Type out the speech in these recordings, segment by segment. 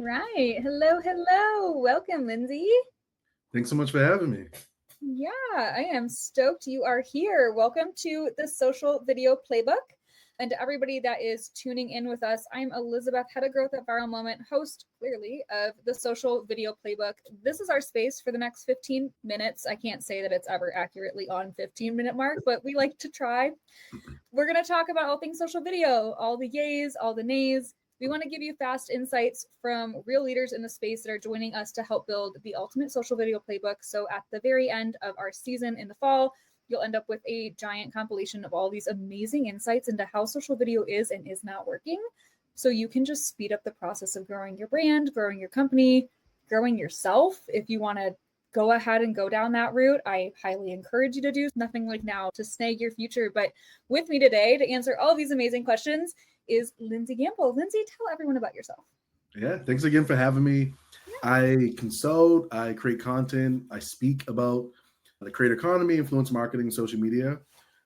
right. Hello, hello. Welcome, Lindsey. Thanks so much for having me. Yeah, I am stoked you are here. Welcome to the Social Video Playbook. And to everybody that is tuning in with us, I'm Elizabeth, Head of Growth at Viral Moment, host, clearly, of the Social Video Playbook. This is our space for the next 15 minutes. I can't say that it's ever accurately on 15-minute mark, but we like to try. We're going to talk about all things social video, all the yays, all the nays. We want to give you fast insights from real leaders in the space that are joining us to help build the ultimate social video playbook. So at the very end of our season in the fall, you'll end up with a giant compilation of all these amazing insights into how social video is and is not working. So you can just speed up the process of growing your brand, growing your company, growing yourself. If you want to go ahead and go down that route, I highly encourage you to do nothing like now to snag your future. But with me today to answer all these amazing questions is Lindsey Gamble. Lindsey, tell everyone about yourself. Yeah, thanks again for having me. Yeah. I consult, I create content, I speak about the creator economy, influence marketing, social media.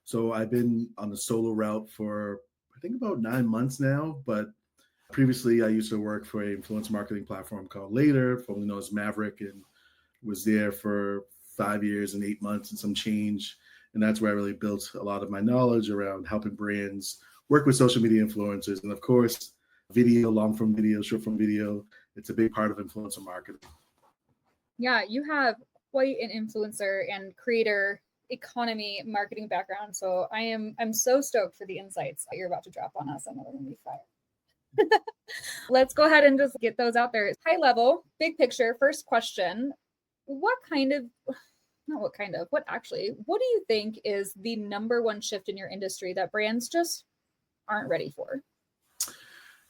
So I've been on the solo route for, I think, about 9 months now. But previously, I used to work for an influence marketing platform called Later, formerly known as Maverick, and was there for 5 years and 8 months and some change. And that's where I really built a lot of my knowledge around helping brands work with social media influencers. And of course, video, long form video, short form video, it's a big part of influencer marketing. Yeah, you have quite an influencer and creator economy marketing background. So I'm so stoked for the insights that you're about to drop on us. I know we're gonna be fire. Let's go ahead and just get those out there. High level, big picture, first question. What do you think is the number one shift in your industry that brands just aren't ready for?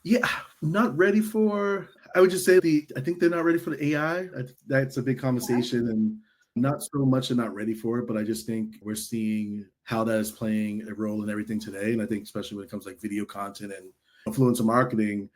Yeah, not ready for, I would just say I think they're not ready for the AI. That's a big conversation, and not so much they're not ready for it, but I just think we're seeing how that is playing a role in everything today. And I think especially when it comes to like video content and influencer marketing,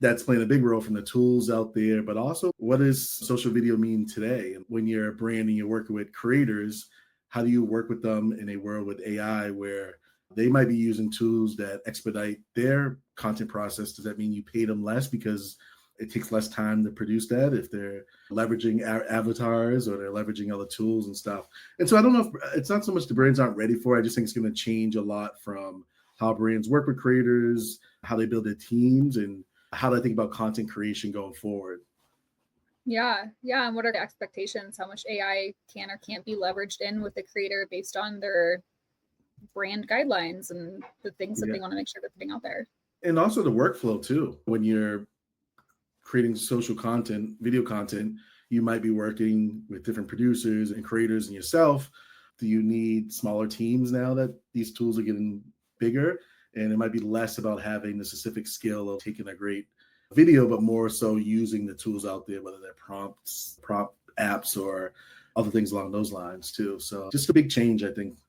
that's playing a big role from the tools out there, but also what does social video mean today? And when you're a brand and you're working with creators, how do you work with them in a world with AI where they might be using tools that expedite their content process? Does that mean you pay them less because it takes less time to produce that if they're leveraging avatars or they're leveraging other tools and stuff? And so I don't know if it's not so much the brands aren't ready for it. I just think it's going to change a lot from how brands work with creators, how they build their teams, and how do I think about content creation going forward? Yeah. And what are the expectations? How much AI can or can't be leveraged in with the creator based on their brand guidelines and the things that they want to make sure they're putting out there? And also the workflow too. When you're creating social content, video content, you might be working with different producers and creators and yourself. Do you need smaller teams now that these tools are getting bigger? And it might be less about having the specific skill of taking a great video, but more so using the tools out there, whether they're prompt apps or other things along those lines too. So just a big change, I think.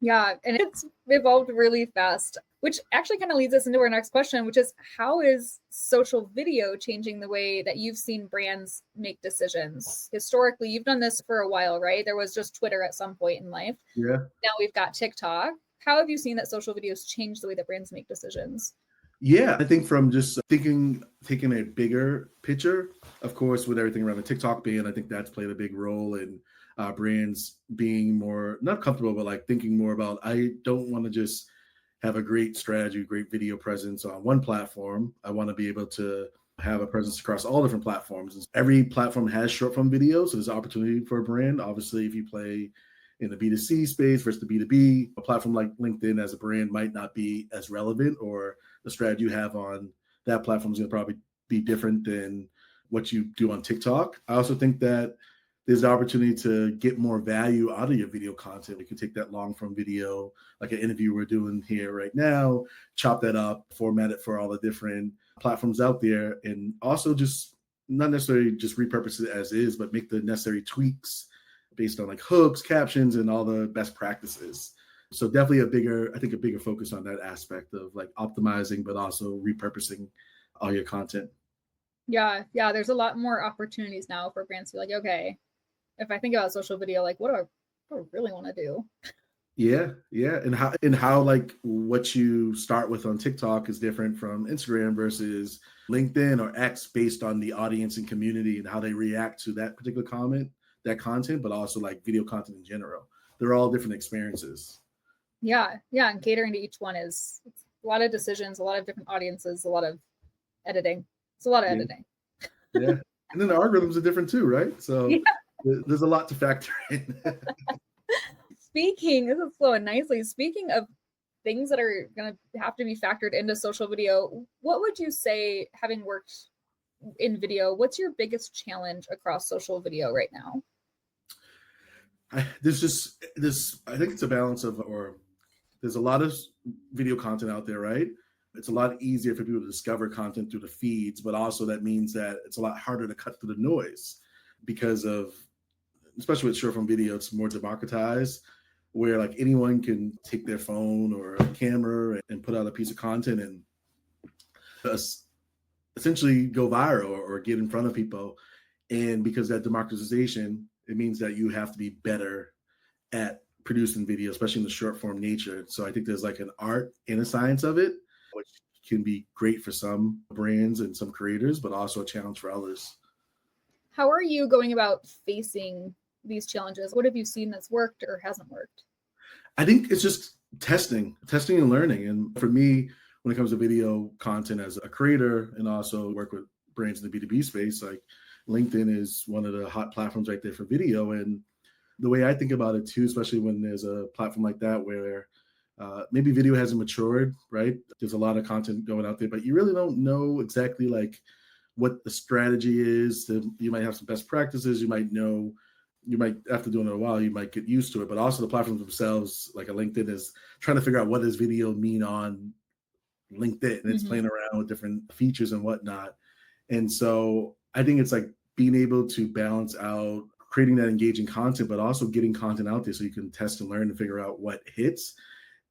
Yeah, and it's evolved really fast, which actually kind of leads us into our next question, which is how is social video changing the way that you've seen brands make decisions? Historically, you've done this for a while, right? There was just Twitter at some point in life. Yeah. Now we've got TikTok. How have you seen that social videos change the way that brands make decisions? Yeah, I think from just taking a bigger picture, of course, with everything around the TikTok ban, I think that's played a big role in brands being more, not comfortable, but like thinking more about, I don't want to just have a great strategy, great video presence on one platform. I want to be able to have a presence across all different platforms. Every platform has short form video, so there's opportunity for a brand. Obviously, if you play in the B2C space versus the B2B, a platform like LinkedIn as a brand might not be as relevant, or the strategy you have on that platform is going to probably be different than what you do on TikTok. I also think that there's the opportunity to get more value out of your video content. You can take that long form video, like an interview we're doing here right now, chop that up, format it for all the different platforms out there, and also just not necessarily just repurpose it as is, but make the necessary tweaks based on like hooks, captions, and all the best practices. So definitely a bigger focus on that aspect of like optimizing, but also repurposing all your content. Yeah. There's a lot more opportunities now for brands to be like, okay, if I think about social video, like what do I really want to do? Yeah. And how like what you start with on TikTok is different from Instagram versus LinkedIn or X based on the audience and community and how they react to that particular comment, that content, but also like video content in general. They're all different experiences. Yeah. And catering to each one is a lot of decisions, a lot of different audiences, a lot of editing. It's a lot of Yeah. editing. Yeah. And then the algorithms are different too, right? So Yeah. there's a lot to factor in. This is flowing nicely. Speaking of things that are going to have to be factored into social video, what would you say, having worked in video, what's your biggest challenge across social video right now? There's just this, I think it's a balance of, or there's a lot of video content out there, right? It's a lot easier for people to discover content through the feeds, but also that means that it's a lot harder to cut through the noise because of, especially with short form video, it's more democratized where like anyone can take their phone or a camera and put out a piece of content and essentially go viral or get in front of people. And because that democratization, it means that you have to be better at producing video, especially in the short form nature. So I think there's like an art and a science of it, which can be great for some brands and some creators, but also a challenge for others. How are you going about facing these challenges? What have you seen that's worked or hasn't worked? I think it's just testing and learning. And for me, when it comes to video content as a creator and also work with brands in the B2B space, like LinkedIn is one of the hot platforms right there for video. And the way I think about it too, especially when there's a platform like that where maybe video hasn't matured, right? There's a lot of content going out there, but you really don't know exactly like what the strategy is. You might have some best practices. You might know, you might, after doing it a while, you might get used to it, but also the platforms themselves, like a LinkedIn, is trying to figure out what does video mean on LinkedIn, and it's playing around with different features and whatnot. And so I think it's like being able to balance out creating that engaging content, but also getting content out there so you can test and learn and figure out what hits.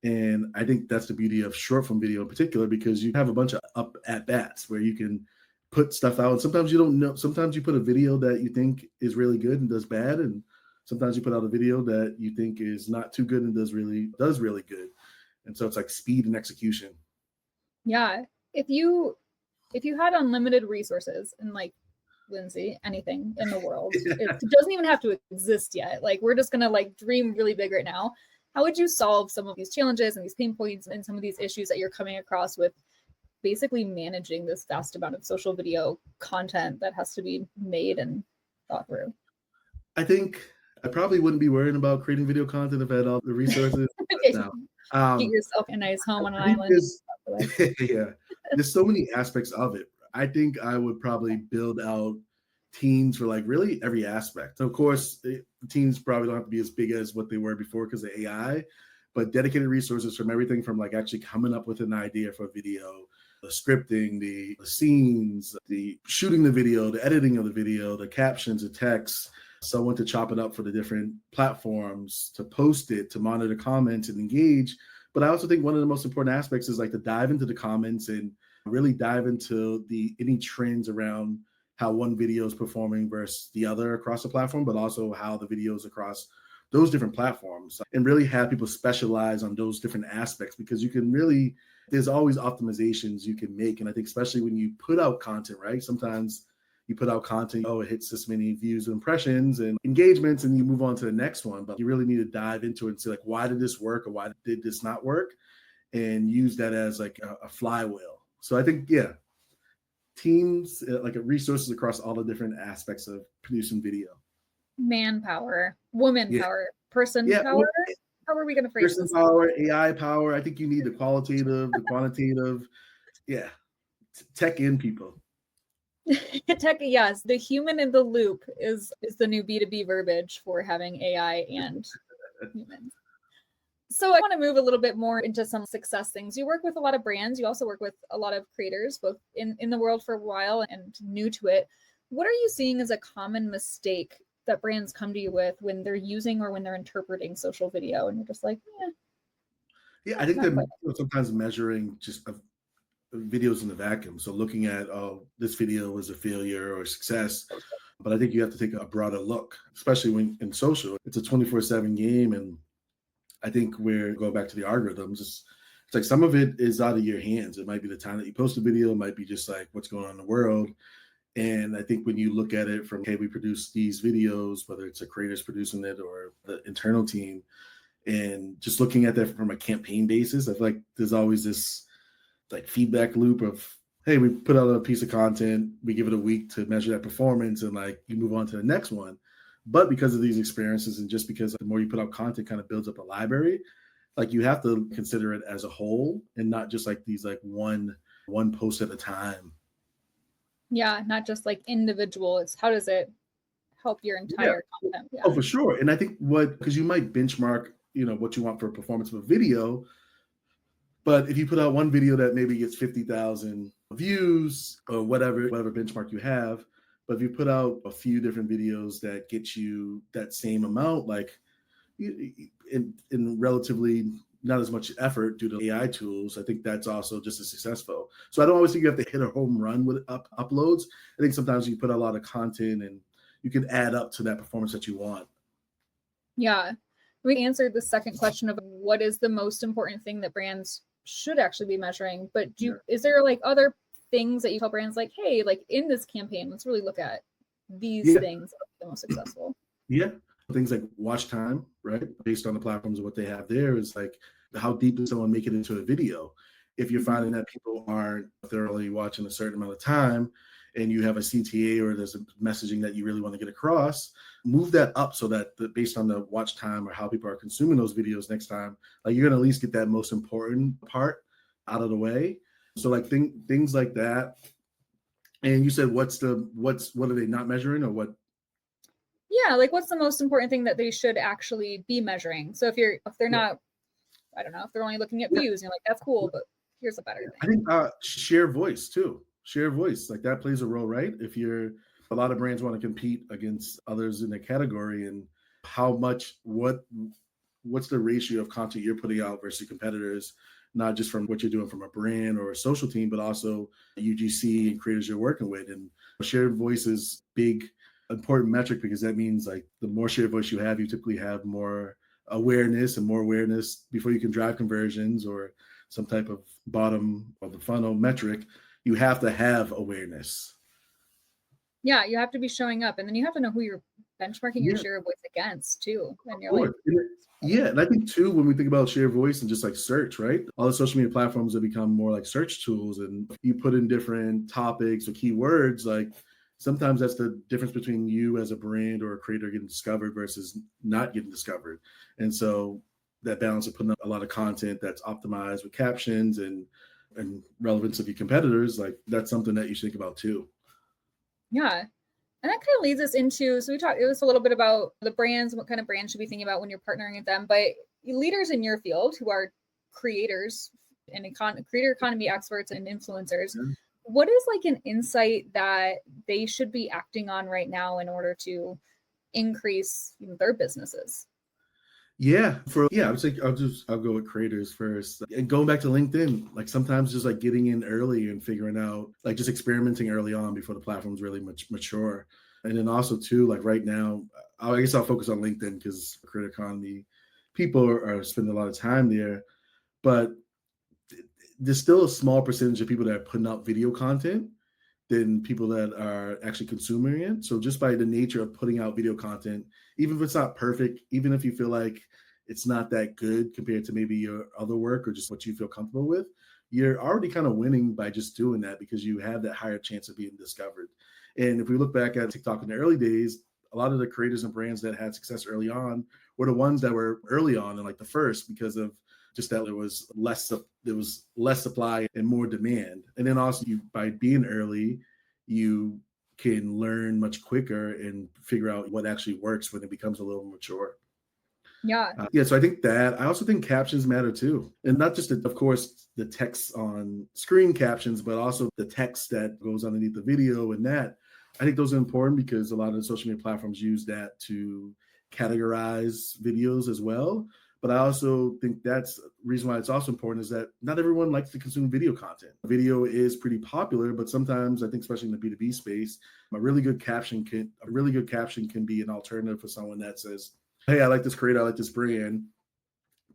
And I think that's the beauty of short form video in particular, because you have a bunch of up at bats where you can put stuff out. And sometimes you don't know, sometimes you put a video that you think is really good and does bad. And sometimes you put out a video that you think is not too good and does really good. And so it's like speed and execution. Yeah. If you had unlimited resources and like Lindsey, anything in the world, it doesn't even have to exist yet. Like we're just gonna like dream really big right now. How would you solve some of these challenges and these pain points and some of these issues that you're coming across with basically managing this vast amount of social video content that has to be made and thought through? I think I probably wouldn't be worrying about creating video content if I had all the resources. Get yourself a nice home on an island. Yeah, there's so many aspects of it. I think I would probably build out teams for like really every aspect. Of course, teams probably don't have to be as big as what they were before because of AI, but dedicated resources from everything from like actually coming up with an idea for a video, the scripting, the scenes, the shooting the video, the editing of the video, the captions, the text, someone to chop it up for the different platforms, to post it, to monitor comments and engage. But I also think one of the most important aspects is like to dive into the comments and really dive into any trends around how one video is performing versus the other across the platform, but also how the videos across those different platforms, and really have people specialize on those different aspects, because you can really, there's always optimizations you can make. And I think especially when you put out content, right? Sometimes you put out content, oh, it hits this many views and impressions and engagements, and you move on to the next one. But you really need to dive into it and see like, why did this work or why did this not work? And use that as like a flywheel. So I think, yeah, teams, like resources across all the different aspects of producing video. Manpower, woman power, person power. How are we going to phrase person this? Power, AI power. I think you need the qualitative, the quantitative. Yeah, tech in people. Tech, yes. The human in the loop is the new B2B verbiage for having AI and humans. So I want to move a little bit more into some success things. You work with a lot of brands. You also work with a lot of creators, both in the world for a while and new to it. What are you seeing as a common mistake that brands come to you with when they're using or when they're interpreting social video? And you're just like, yeah, I think they're sometimes measuring just videos in the vacuum. So looking at, oh, this video was a failure or a success. But I think you have to take a broader look, especially when in social, it's a 24/7 game. And I think we're going back to the algorithms. It's like some of it is out of your hands. It might be the time that you post a video. It might be just like what's going on in the world. And I think when you look at it from, hey, we produce these videos, whether it's a creator's producing it or the internal team, and just looking at that from a campaign basis, I feel like there's always this like feedback loop of, hey, we put out a piece of content, we give it a week to measure that performance, and like you move on to the next one. But because of these experiences, and just because the more you put out content kind of builds up a library, like you have to consider it as a whole and not just like these like one post at a time. Yeah, not just like individual. It's how does it help your entire content? Yeah. Oh, for sure. And I think because you might benchmark, what you want for a performance of a video, but if you put out one video that maybe gets 50,000 views or whatever benchmark you have, but if you put out a few different videos that get you that same amount, like in relatively not as much effort due to AI tools, I think that's also just as successful. So I don't always think you have to hit a home run with uploads. I think sometimes you put a lot of content and you can add up to that performance that you want. Yeah. We answered the second question of what is the most important thing that brands should actually be measuring. But is there like other things that you tell brands like, hey, like in this campaign, let's really look at these things that are the most successful? Yeah. Things like watch time, right? Based on the platforms of what they have there is like, how deep does someone make it into a video? If you're finding that people aren't thoroughly watching a certain amount of time and you have a CTA or there's a messaging that you really want to get across, move that up so that based on the watch time or how people are consuming those videos next time, like you're going to at least get that most important part out of the way. So like things like that. And you said, what are they not measuring or what? Yeah, like what's the most important thing that they should actually be measuring? So if they're not, I don't know, if they're only looking at views, you're like, that's cool, but here's a better thing. I think share voice too. Share voice, like that plays a role, right? If a lot of brands want to compete against others in the category, and how much, what's the ratio of content you're putting out versus competitors, not just from what you're doing from a brand or a social team, but also UGC and creators you're working with. And shared voice is big, important metric, because that means like the more shared voice you have, you typically have more awareness, and more awareness before you can drive conversions or some type of bottom of the funnel metric. You have to have awareness. Yeah, you have to be showing up, and then you have to know who you're benchmarking your share of voice against too. And you're like, and I think too, when we think about share voice and just like search, right? All the social media platforms have become more like search tools, and you put in different topics or keywords. Like sometimes that's the difference between you as a brand or a creator getting discovered versus not getting discovered. And so that balance of putting up a lot of content that's optimized with captions and relevance of your competitors, like that's something that you should think about too. Yeah. And that kind of leads us into, so it was a little bit about the brands, what kind of brands should be thinking about when you're partnering with them, but leaders in your field who are creators and creator economy experts and influencers, what is like an insight that they should be acting on right now in order to increase their businesses? I would say I'll go with creators first. And going back to LinkedIn, like sometimes just like getting in early and figuring out, like just experimenting early on before the platform's really mature. And then also too, like right now, I guess I'll focus on LinkedIn because creator economy people are spending a lot of time there. But there's still a small percentage of people that are putting out video content than people that are actually consuming it. So just by the nature of putting out video content, even if it's not perfect, even if you feel like it's not that good compared to maybe your other work or just what you feel comfortable with, you're already kind of winning by just doing that, because you have that higher chance of being discovered. And if we look back at TikTok in the early days, a lot of the creators and brands that had success early on were the ones that were early on and like the first, because of just that there was less supply and more demand. And then also by being early, you can learn much quicker and figure out what actually works when it becomes a little mature. So I think that. I also think captions matter too. And not just, of course, the text on screen captions, but also the text that goes underneath the video. And that, I think those are important because a lot of the social media platforms use that to categorize videos as well. But I also think that's the reason why it's also important, is that not everyone likes to consume video content. Video is pretty popular, but sometimes I think, especially in the B2B space, a really good caption can be an alternative for someone that says, hey, I like this creator, I like this brand,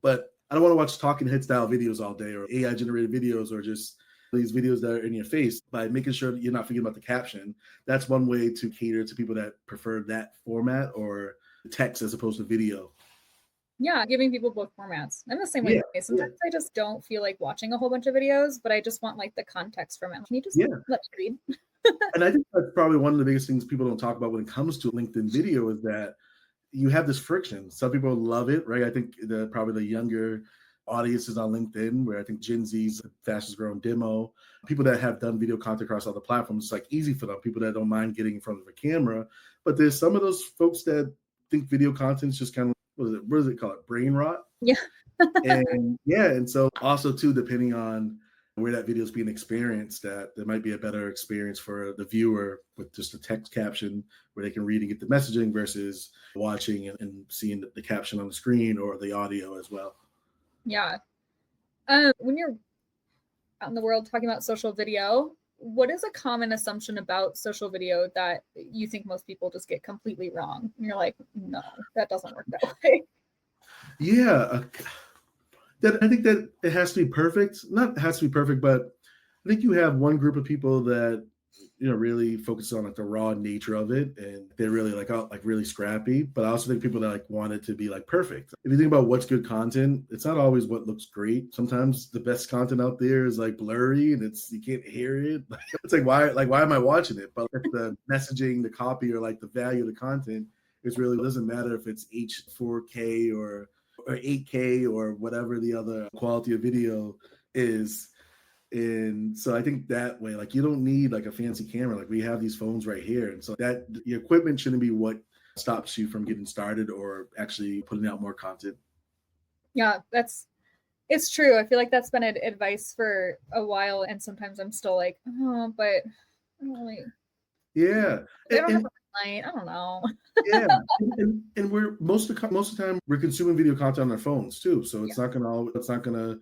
But I don't want to watch talking head style videos all day or AI generated videos or just these videos that are in your face. By making sure that you're not forgetting about the caption, that's one way to cater to people that prefer that format or text as opposed to video. Yeah, giving people both formats. I'm the same way. Sometimes I just don't feel like watching a whole bunch of videos, but I just want like the context from it. Can you just let me read? And I think that's probably one of the biggest things people don't talk about when it comes to LinkedIn video is that you have this friction. Some people love it, right? I think probably the younger audiences on LinkedIn, where I think Gen Z's the fastest growing demo. People that have done video content across other platforms, it's like easy for them. People that don't mind getting in front of a camera. But there's some of those folks that think video content is just kind of, what is it called? Brain rot? Yeah. And so also too, depending on where that video is being experienced, that there might be a better experience for the viewer with just a text caption where they can read and get the messaging versus watching and seeing the caption on the screen or the audio as well. Yeah. When you're out in the world talking about social video, what is a common assumption about social video that you think most people just get completely wrong? And you're like, no, that doesn't work that way. Yeah. I think that it has to be perfect. Not has to be perfect, but I think you have one group of people that really focus on like the raw nature of it, and they're really like really scrappy. But I also think people that like want it to be like perfect. If you think about what's good content, it's not always what looks great. Sometimes the best content out there is like blurry and you can't hear it. It's like why am I watching it? But if the messaging, the copy, or like the value of the content, it really doesn't matter if it's H4K or 8K or whatever the other quality of video is. And so I think that way, like you don't need like a fancy camera. Like we have these phones right here. And so that your equipment shouldn't be what stops you from getting started or actually putting out more content. Yeah, it's true. I feel like that's been advice for a while. And sometimes I'm still like, oh, but I don't really. Yeah. I don't have a light. I don't know. Yeah. And we're most of the time we're consuming video content on our phones too. So it's not gonna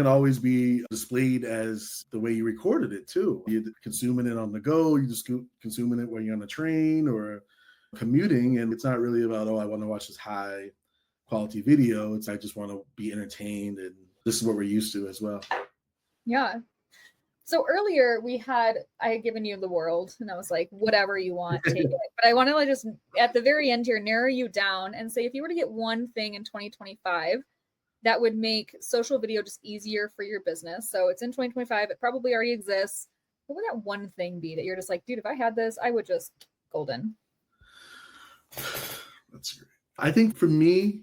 always be displayed as the way you recorded it too. You're consuming it on the go, you're just consuming it when you're on the train or commuting, and it's not really about, I want to watch this high quality video. It's I just want to be entertained, and this is what we're used to as well. Yeah. So earlier I had given you the world and I was like, whatever you want, take it. But I want to just at the very end here, narrow you down and say, if you were to get one thing in 2025 that would make social video just easier for your business. So it's in 2025. It probably already exists. What would that one thing be that you're just like, dude, if I had this, I would just golden? That's great. I think for me,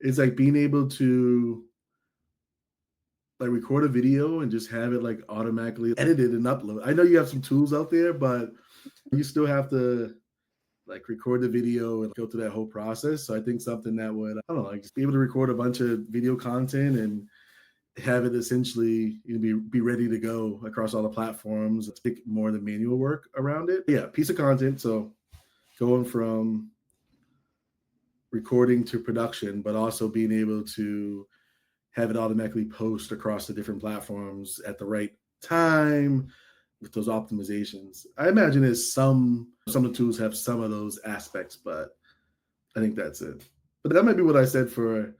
it's like being able to like record a video and just have it like automatically edited and upload. I know you have some tools out there, but you still have to like record the video and go through that whole process. So I think something that would, I don't know, like just be able to record a bunch of video content and have it essentially be ready to go across all the platforms. Take more of the manual work around it. Yeah, piece of content. So going from recording to production, but also being able to have it automatically post across the different platforms at the right time with those optimizations. I imagine there's some of the tools have some of those aspects, but I think that's it. But that might be what I said for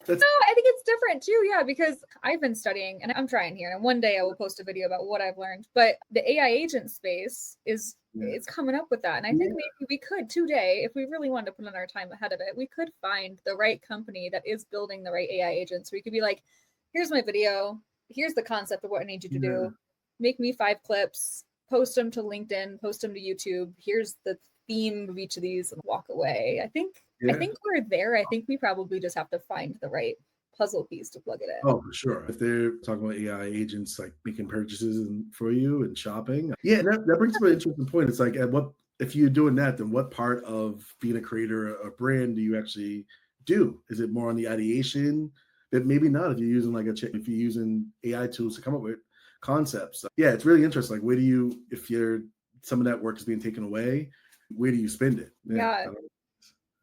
no, I think it's different too. Yeah, because I've been studying and I'm trying here. And one day I will post a video about what I've learned. But the AI agent space it's coming up with that. And I think maybe we could today, if we really wanted to put in our time ahead of it, we could find the right company that is building the right AI agents. We could be like, here's my video. Here's the concept of what I need you to do. Make me 5 clips, post them to LinkedIn, post them to YouTube. Here's the theme of each of these and walk away. I think we're there. I think we probably just have to find the right puzzle piece to plug it in. Oh, for sure. If they're talking about AI agents like making purchases for you and shopping. Yeah, that brings up an interesting point. It's like if you're doing that, then what part of being a creator or a brand do you actually do? Is it more on the ideation? But maybe not if you're using if you're using AI tools to come up with concepts. Yeah, it's really interesting. Like if some of that work is being taken away, where do you spend it? Yeah.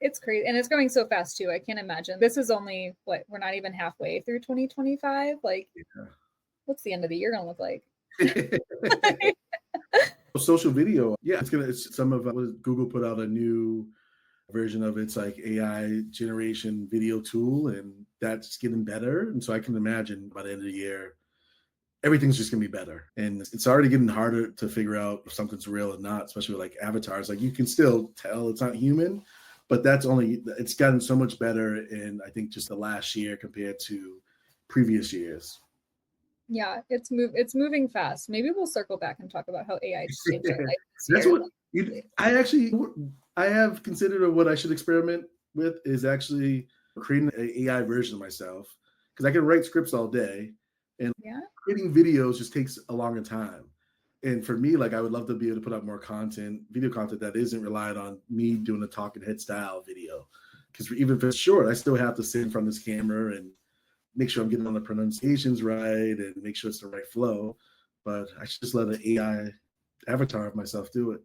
It's crazy. And it's going so fast too. I can't imagine. This is only we're not even halfway through 2025. What's the end of the year going to look like? Social video. Yeah, Google put out a new version of its like AI generation video tool, and that's getting better. And so I can imagine by the end of the year, everything's just gonna be better. And it's already getting harder to figure out if something's real or not, especially with like avatars. Like you can still tell it's not human, but it's gotten so much better in I think just the last year compared to previous years. Yeah, it's moving fast. Maybe we'll circle back and talk about how AI just changed our life this That's year. what I have considered what I should experiment with is actually creating an AI version of myself because I can write scripts all day, and Yeah. creating videos just takes a longer time. And for me, like I would love to be able to put out more content, video content that isn't relied on me doing a talking head style video. Because even if it's short, I still have to sit in front of this camera and make sure I'm getting on the pronunciations right and make sure it's the right flow. But I should just let an AI avatar of myself do it.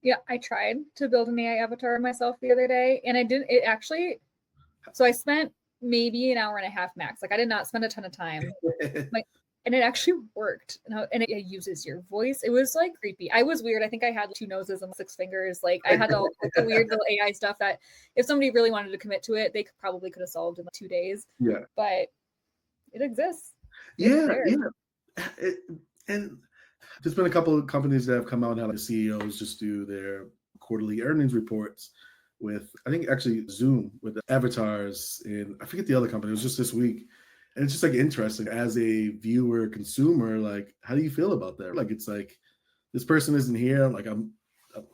Yeah, I tried to build an AI avatar of myself the other day, and so I spent maybe an hour and a half max. Like I did not spend a ton of time. And it actually worked. And it uses your voice. It was like creepy. I was weird. I think I had 2 noses and 6 fingers. Like I had all the weird little AI stuff that if somebody really wanted to commit to it, they probably could have solved in like 2 days. Yeah. But it exists. Yeah. And there's been a couple of companies that have come out now, like the CEOs just do their quarterly earnings reports with, I think actually Zoom with the avatars, and I forget the other company. It was just this week. And it's just like interesting as a viewer, consumer, like, how do you feel about that? Like, it's like, this person isn't here. Like,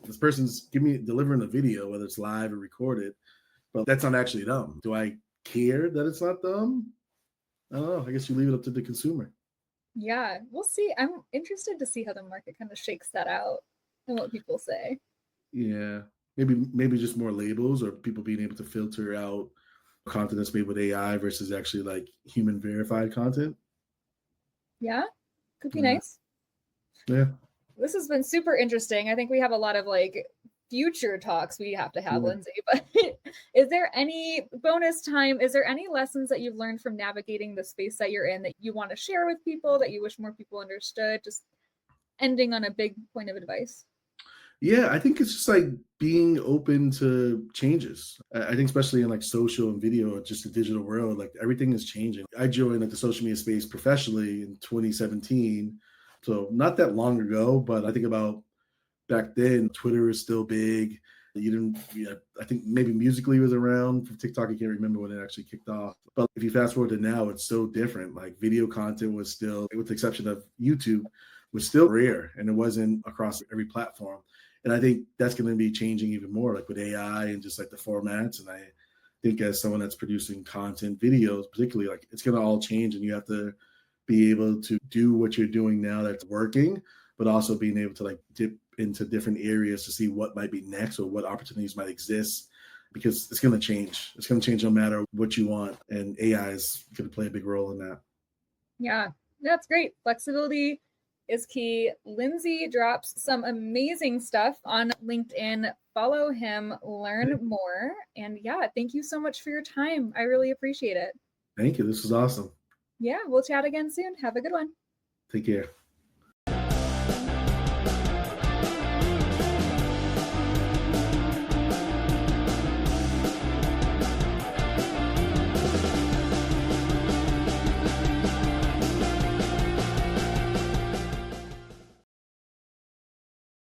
this person's delivering a video, whether it's live or recorded, but that's not actually them. Do I care that it's not them? I don't know. I guess you leave it up to the consumer. Yeah, we'll see. I'm interested to see how the market kind of shakes that out and what people say. Yeah. Maybe just more labels or people being able to filter out content that's made with AI versus actually like human verified content. Yeah, could be nice. Yeah. This has been super interesting. I think we have a lot of like future talks we have to have, Lindsey. But is there any bonus time? Is there any lessons that you've learned from navigating the space that you're in that you want to share with people that you wish more people understood? Just ending on a big point of advice. Yeah, I think it's just like being open to changes. I think especially in like social and video, just the digital world, like everything is changing. I joined like the social media space professionally in 2017. So not that long ago, but I think about back then, Twitter is still big. I think maybe Musically was around for TikTok. I can't remember when it actually kicked off. But if you fast forward to now, it's so different. Like video content was still, with the exception of YouTube, was still rare, and it wasn't across every platform. And I think that's going to be changing even more, like with AI and just like the formats. And I think as someone that's producing content, videos, particularly, like it's going to all change, and you have to be able to do what you're doing now that's working, but also being able to like dip into different areas to see what might be next or what opportunities might exist, because it's going to change. It's going to change no matter what you want. And AI is going to play a big role in that. Yeah, that's great. Flexibility is key. Lindsey drops some amazing stuff on LinkedIn. Follow him, learn more. And yeah, thank you so much for your time. I really appreciate it. Thank you. This was awesome. Yeah, we'll chat again soon. Have a good one. Take care.